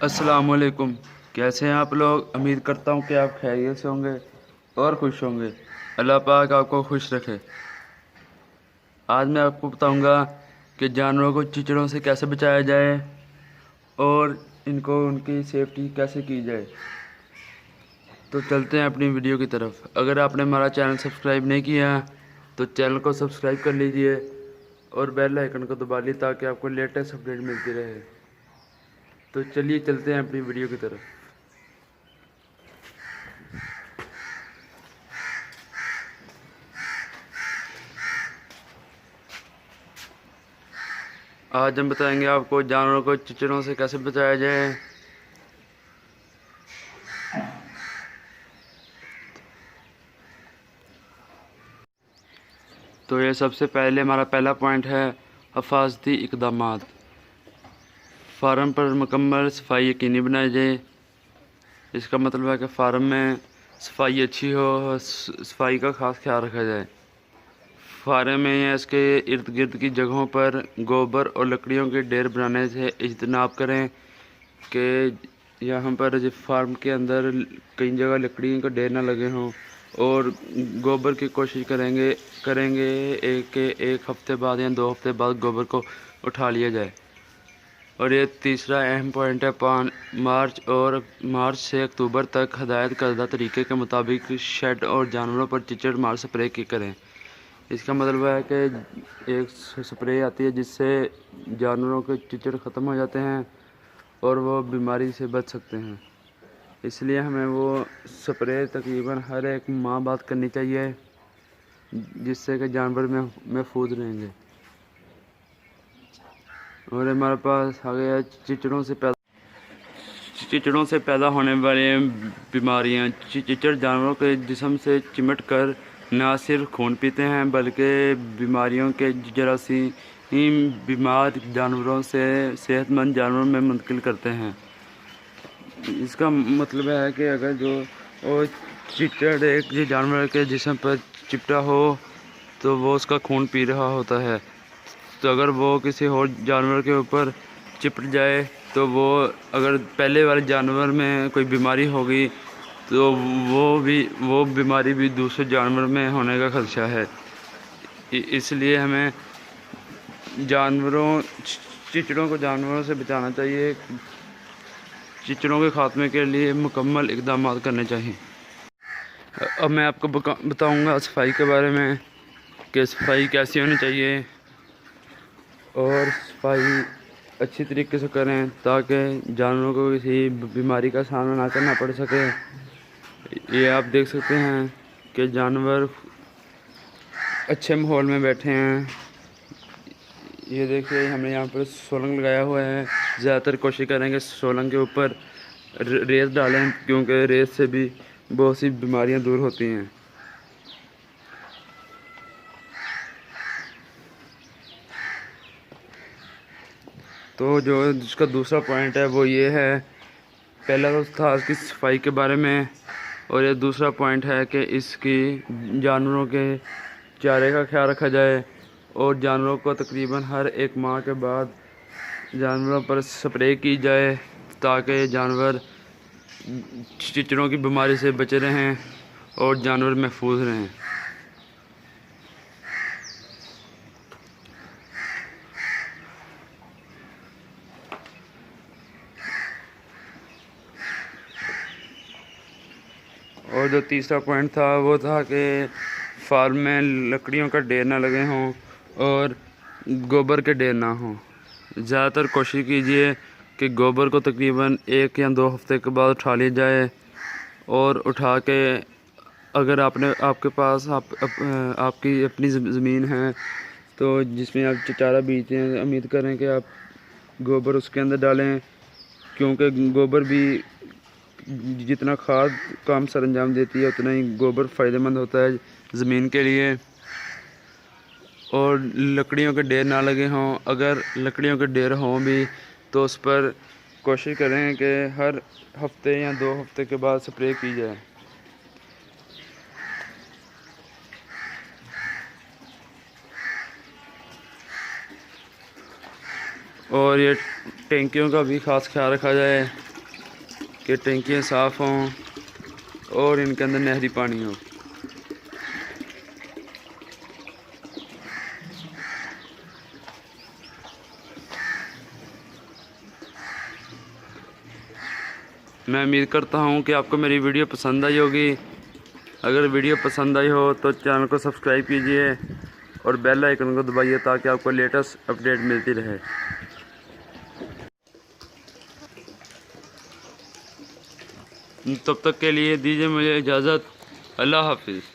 السلام علیکم، کیسے ہیں آپ لوگ؟ امید کرتا ہوں کہ آپ خیریت سے ہوں گے اور خوش ہوں گے۔ اللہ پاک آپ کو خوش رکھے۔ آج میں آپ کو بتاؤں گا کہ جانوروں کو چیچڑوں سے کیسے بچایا جائے اور ان کی سیفٹی کیسے کی جائے۔ تو چلتے ہیں اپنی ویڈیو کی طرف۔ اگر آپ نے ہمارا چینل سبسکرائب نہیں کیا تو چینل کو سبسکرائب کر لیجئے اور بیل آئیکن کو دبا لیجئے تاکہ آپ کو لیٹسٹ اپڈیٹ ملتی رہے۔ تو چلیے چلتے ہیں اپنی ویڈیو کی طرف۔ آج ہم بتائیں گے آپ کو جانوروں کو چیچڑوں سے کیسے بچایا جائے۔ تو یہ سب سے پہلے ہمارا پہلا پوائنٹ ہے حفاظتی اقدامات۔ فارم پر مکمل صفائی یقینی بنائی جائے۔ اس کا مطلب ہے کہ فارم میں صفائی اچھی ہو، صفائی کا خاص خیال رکھا جائے۔ فارم میں یا اس کے ارد گرد کی جگہوں پر گوبر اور لکڑیوں کے ڈھیر بنانے سے اجتناب کریں کہ یہاں پر فارم کے اندر کئی جگہ لکڑیوں کا ڈھیر نہ لگے ہوں، اور گوبر کی کوشش کریں گے ایک ہفتے بعد یا 2 ہفتے بعد گوبر کو اٹھا لیا جائے۔ اور یہ تیسرا اہم پوائنٹ ہے، مارچ سے اکتوبر تک ہدایت کردہ طریقے کے مطابق شیڈ اور جانوروں پر چیچڑ مار سپرے کریں۔ اس کا مطلب ہے کہ ایک سپرے آتی ہے جس سے جانوروں کے چیچڑ ختم ہو جاتے ہیں اور وہ بیماری سے بچ سکتے ہیں۔ اس لیے ہمیں وہ سپرے تقریباً ہر ایک ماہ بعد کرنی چاہیے، جس سے کہ جانور محفوظ رہیں گے۔ اور ہمارے پاس آ گیا چیچڑوں سے پیدا ہونے والی بیماریاں۔ چیچڑ جانوروں کے جسم سے چمٹ کر نہ صرف خون پیتے ہیں بلکہ بیماریوں کے جراثیم بیمار جانوروں سے صحت مند جانوروں میں منتقل کرتے ہیں۔ اس کا مطلب ہے کہ اگر جو چیچڑ ایک جانور کے جسم پر چپٹا ہو تو وہ اس کا خون پی رہا ہوتا ہے، تو اگر وہ کسی اور جانور کے اوپر چپٹ جائے تو وہ اگر پہلے والے جانور میں کوئی بیماری ہوگی تو وہ بیماری بھی دوسرے جانور میں ہونے کا خدشہ ہے۔ اس لیے ہمیں چیچڑوں کو جانوروں سے بچانا چاہیے۔ چیچڑوں کے خاتمے کے لیے مکمل اقدامات کرنے چاہیے۔ اب میں آپ کو بتاؤں گا صفائی کے بارے میں کہ صفائی کیسی ہونی چاہیے، اور صفائی اچھی طریقے سے کریں تاکہ جانوروں کو کسی بیماری کا سامنا نہ کرنا پڑ سکے۔ یہ آپ دیکھ سکتے ہیں کہ جانور اچھے ماحول میں بیٹھے ہیں۔ یہ دیکھیے ہم نے یہاں پر سولنگ لگایا ہوا ہے۔ زیادہ تر کوشش کریں کہ سولنگ کے اوپر ریت ڈالیں، کیونکہ ریت سے بھی بہت سی بیماریاں دور ہوتی ہیں۔ تو جس کا دوسرا پوائنٹ ہے وہ یہ ہے، پہلا تو تھا اس کی صفائی کے بارے میں، اور یہ دوسرا پوائنٹ ہے کہ اس کی جانوروں کے چارے کا خیال رکھا جائے، اور جانوروں کو تقریباً ہر 1 ماہ کے بعد جانوروں پر سپرے کی جائے تاکہ جانور چیچڑوں کی بیماری سے بچے رہیں اور جانور محفوظ رہیں۔ اور جو تیسرا پوائنٹ تھا وہ تھا کہ فارم میں لکڑیوں کا ڈھیر نہ لگے ہوں اور گوبر کے ڈھیر نہ ہوں۔ زیادہ تر کوشش کیجیے کہ گوبر کو تقریباً 1 یا 2 ہفتے کے بعد اٹھا لیا جائے، اور اٹھا کے اگر آپ کے پاس آپ کی اپنی زمین ہے تو جس میں آپ چارہ بیجتے ہیں، امید کریں کہ آپ گوبر اس کے اندر ڈالیں، کیونکہ گوبر بھی جتنا کھاد کام سر انجام دیتی ہے اتنا ہی گوبر فائدہ مند ہوتا ہے زمین کے لیے۔ اور لکڑیوں کے ڈھیر نہ لگے ہوں، اگر لکڑیوں کے ڈھیر ہوں بھی تو اس پر کوشش کریں کہ ہر ہفتے یا 2 ہفتے کے بعد سپرے کی جائے۔ اور یہ ٹینکیوں کا بھی خاص خیال رکھا جائے کہ ٹینکیاں صاف ہوں اور ان کے اندر نہری پانی ہو۔ میں امید کرتا ہوں کہ آپ کو میری ویڈیو پسند آئی ہوگی۔ اگر ویڈیو پسند آئی ہو تو چینل کو سبسکرائب کیجئے اور بیل آئیکن کو دبائیے تاکہ آپ کو لیٹسٹ اپڈیٹ ملتی رہے۔ تب تک کے لیے دیجیے مجھے اجازت۔ اللہ حافظ۔